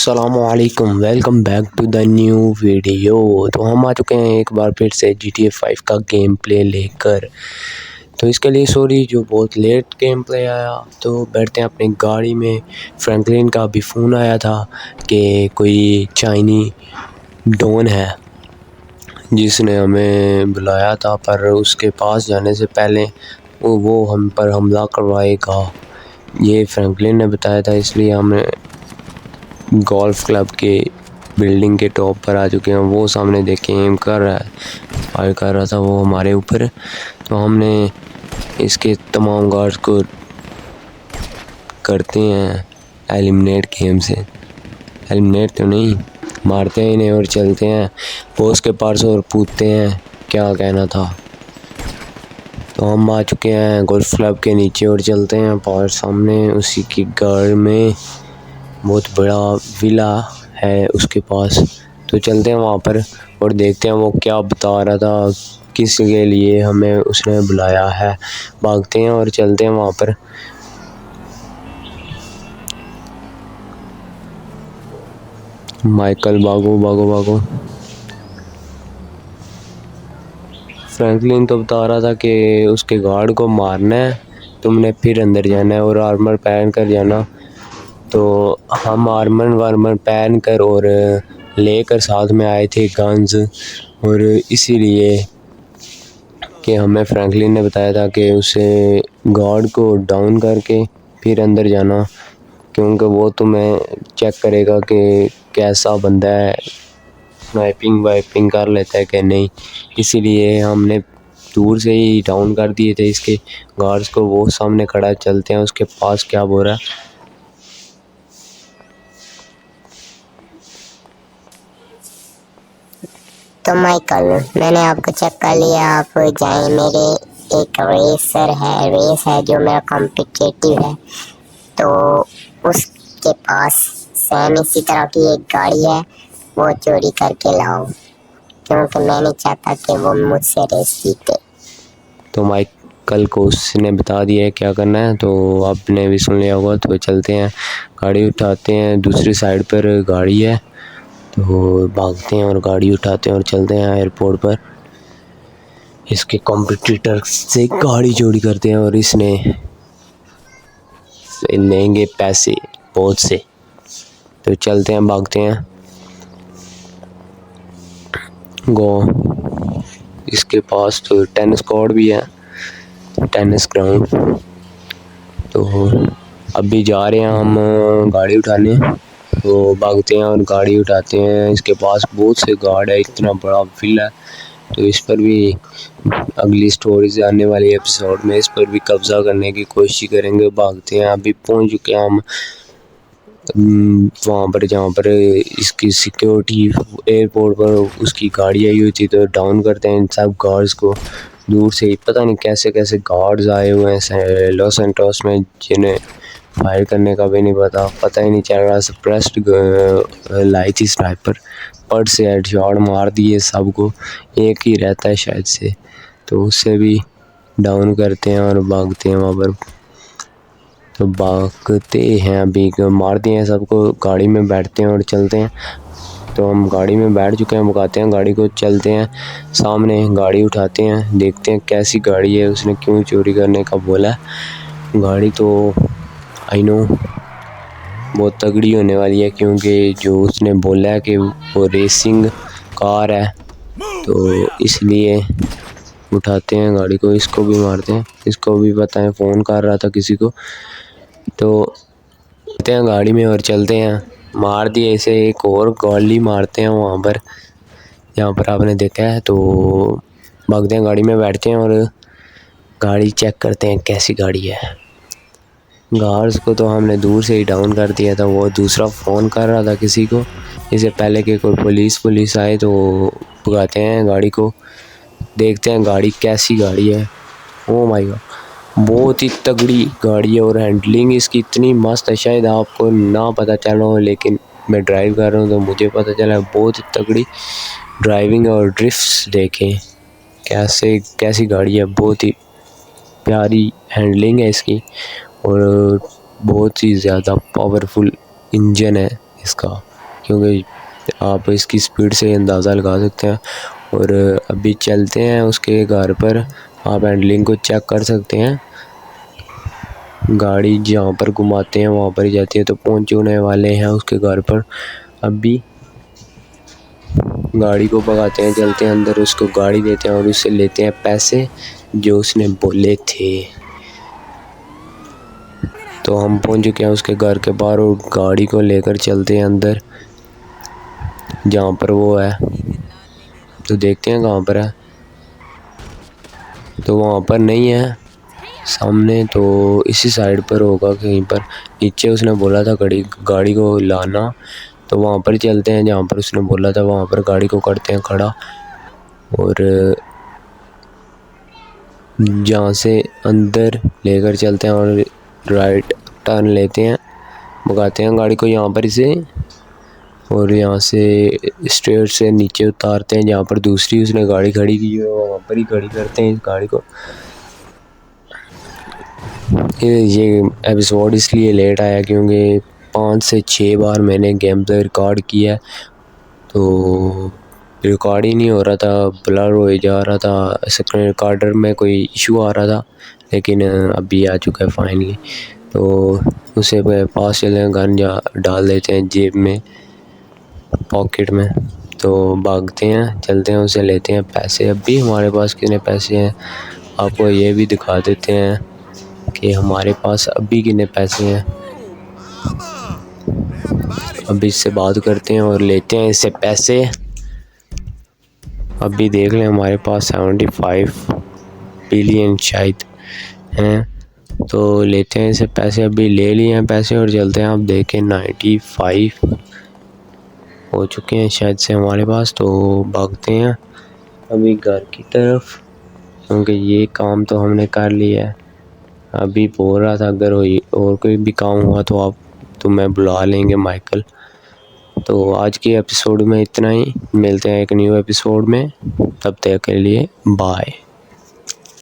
अस्सलामुअलैकुम, welcome back to the new video. तो हम आ चुके हैं एक बार फिर से GTA 5 का गेम प्ले लेकर। तो इसके लिए सॉरी जो बहुत लेट गेम प्ले आया। तो बैठते हैं अपनी गाड़ी में। फ्रैंकलिन का भी फ़ोन आया था कि कोई चाइनी डॉन है जिसने हमें बुलाया था, पर उसके पास जाने से पहले वो हम पर हमला करवाएगा, ये फ्रैंकलिन ने बताया था। इसलिए हमें गोल्फ क्लब के बिल्डिंग के टॉप पर आ चुके हैं। वो सामने देखें एम कर रहा है, फायर कर रहा था वो हमारे ऊपर। तो हमने इसके तमाम गार्ड्स को करते हैं एलिमिनेट गेम से। एलिमिनेट तो नहीं, मारते हैं इन्हें और चलते हैं बॉस के पास और पूछते हैं क्या कहना था। तो हम आ चुके हैं गोल्फ क्लब के नीचे और चलते हैं बाहर। सामने उसी की गार्ड में बहुत बड़ा विला है उसके पास। तो चलते हैं वहाँ पर और देखते हैं वो क्या बता रहा था, किस के लिए हमें उसने बुलाया है। भागते हैं और चलते हैं वहाँ पर। माइकल भागो भागो भागो। फ्रैंकलिन तो बता रहा था कि उसके गार्ड को मारना है, तुमने फिर अंदर जाना है और आर्मर पहन कर जाना। तो हम आर्मर वार्मर पहन कर और लेकर साथ में आए थे गन्स, और इसीलिए कि हमें फ्रैंकलिन ने बताया था कि उसे गार्ड को डाउन करके फिर अंदर जाना, क्योंकि वो तुम्हें चेक करेगा कि कैसा बंदा है, स्नाइपिंग वाइपिंग कर लेता है कि नहीं। इसीलिए हमने दूर से ही डाउन कर दिए थे इसके गार्ड्स को। वो सामने खड़ा है, चलते हैं उसके पास क्या बोल रहा है। तो माइकल, मैंने आपको चेक कर लिया, आप जाएं। मेरे एक रेस है जो मेरा कॉम्पिटिटिव है, तो उसके पास सेम इसी तरह की एक गाड़ी है, वो चोरी करके लाओ, क्योंकि मैं नहीं चाहता कि वो मुझसे रेस जीते। तो माइकल को उसने बता दिया है क्या करना है, तो आपने भी सुन लिया होगा। तो चलते हैं, गाड़ी उठाते हैं, दूसरी साइड पर गाड़ी है। तो भागते हैं और गाड़ी उठाते हैं और चलते हैं एयरपोर्ट पर। इसके कॉम्पिटिटर से गाड़ी चोरी करते हैं और इसने लेंगे पैसे बहुत से। तो चलते हैं, भागते हैं गो। इसके पास तो टेनिस कोर्ट भी है, टेनिस ग्राउंड। तो अभी जा रहे हैं हम गाड़ी उठाने। तो भागते हैं और गाड़ी उठाते हैं। इसके पास बहुत से गार्ड है, इतना बड़ा विला है। तो इस पर भी अगली स्टोरी से आने वाली एपिसोड में इस पर भी कब्जा करने की कोशिश करेंगे। भागते हैं, अभी पहुंच चुके हैं हम वहाँ पर जहाँ पर इसकी सिक्योरिटी एयरपोर्ट पर उसकी गाड़ी आई हुई थी। तो डाउन करते हैं इन सब गार्ड्स को दूर से ही। पता नहीं कैसे कैसे गार्ड्स आए हुए हैं लॉस एंटोस में, जिन्हें फायर करने का भी नहीं पता ही नहीं चल रहा। सप्रेस्ड लाई थी स्नाइपर, पट से हेडशॉट मार दिए सबको, एक ही रहता है शायद से। तो उससे भी डाउन करते हैं और भागते हैं वहाँ पर। तो भागते हैं, अभी मार दिए हैं सबको, गाड़ी में बैठते हैं और चलते हैं। तो हम गाड़ी में बैठ चुके हैं, भगाते हैं गाड़ी को, चलते हैं सामने, गाड़ी उठाते हैं, देखते हैं कैसी गाड़ी है, उसने क्यों चोरी करने का बोला है। गाड़ी तो आई नो बहुत तगड़ी होने वाली है, क्योंकि जो उसने बोला है कि वो रेसिंग कार है। तो इसलिए उठाते हैं गाड़ी को, इसको भी मारते हैं, इसको भी पता है फ़ोन कर रहा था किसी को। तो चलते हैं गाड़ी में और चलते हैं, मार दिए इसे, एक और गोली मारते हैं वहाँ पर जहाँ पर आपने देखा है। तो भागते हैं, गाड़ी में बैठते हैं और गाड़ी चेक करते हैं कैसी गाड़ी है। गार्ड्स को तो हमने दूर से ही डाउन कर दिया था, वो दूसरा फ़ोन कर रहा था किसी को, इससे पहले कि कोई पुलिस आए। तो भगाते हैं गाड़ी को, देखते हैं गाड़ी कैसी गाड़ी है। ओ माय गॉड, बहुत ही तगड़ी गाड़ी है और हैंडलिंग इसकी इतनी मस्त है, शायद आपको ना पता चला हो, लेकिन मैं ड्राइव कर रहा हूँ तो मुझे पता चला। बहुत ही तगड़ी ड्राइविंग और ड्रिफ्ट्स देखें कैसी गाड़ी है। बहुत ही प्यारी हैंडलिंग है इसकी और बहुत ही ज़्यादा पावरफुल इंजन है इसका। क्योंकि आप इसकी स्पीड से अंदाज़ा लगा सकते हैं। और अभी चलते हैं उसके घर पर, आप हैंडलिंग को चेक कर सकते हैं। गाड़ी जहाँ पर घुमाते हैं वहाँ पर ही जाती है। तो पहुँचने वाले हैं उसके घर पर। अभी गाड़ी को भगाते हैं, चलते हैं अंदर, उसको गाड़ी देते हैं और उससे लेते हैं पैसे जो उसने बोले थे। तो हम पहुँच चुके हैं उसके घर के बाहर और गाड़ी को लेकर चलते हैं अंदर जहाँ पर वो है। तो देखते हैं कहाँ पर है। तो वहाँ पर नहीं है सामने, तो इसी साइड पर होगा कहीं पर। नीचे उसने बोला था गाड़ी को लाना, तो वहाँ पर चलते हैं जहाँ पर उसने बोला था। वहाँ पर गाड़ी को करते हैं खड़ा और जहाँ से अंदर लेकर चलते हैं और राइट टर्न लेते हैं, भगाते हैं गाड़ी को यहाँ पर से। और यहाँ से स्टेयर से नीचे उतारते हैं जहाँ पर दूसरी उसने गाड़ी खड़ी की है, वहाँ पर ही खड़ी करते हैं इस गाड़ी को। ये एपिसोड इसलिए लेट आया क्योंकि 5 से 6 बार मैंने गेम प्ले रिकॉर्ड किया, तो रिकॉर्ड ही नहीं हो रहा था, ब्लर हो जा रहा था, स्क्रीन रिकॉर्डर में कोई इशू आ रहा था। लेकिन अभी आ चुका है फाइनली। तो उसे पास चले हैं, गन डाल देते हैं जेब में, पॉकेट में। तो भागते हैं, चलते हैं, उसे लेते हैं पैसे। अभी हमारे पास कितने पैसे हैं आपको ये भी दिखा देते हैं कि हमारे पास अभी कितने पैसे हैं। अभी इससे बात करते हैं और लेते हैं इससे पैसे। अभी देख लें हमारे पास 75 बिलियन शायद हैं। तो लेते हैं इससे पैसे। अभी ले लिए हैं पैसे और चलते हैं। आप देखें 95 हो चुके हैं शायद से हमारे पास। तो भागते हैं अभी घर की तरफ, क्योंकि ये काम तो हमने कर लिया है। अभी बोल रहा था अगर और कोई भी काम हुआ तो मैं बुला लेंगे माइकल। तो आज के एपिसोड में इतना ही, मिलते हैं एक न्यू एपिसोड में, तब तक के लिए बाय।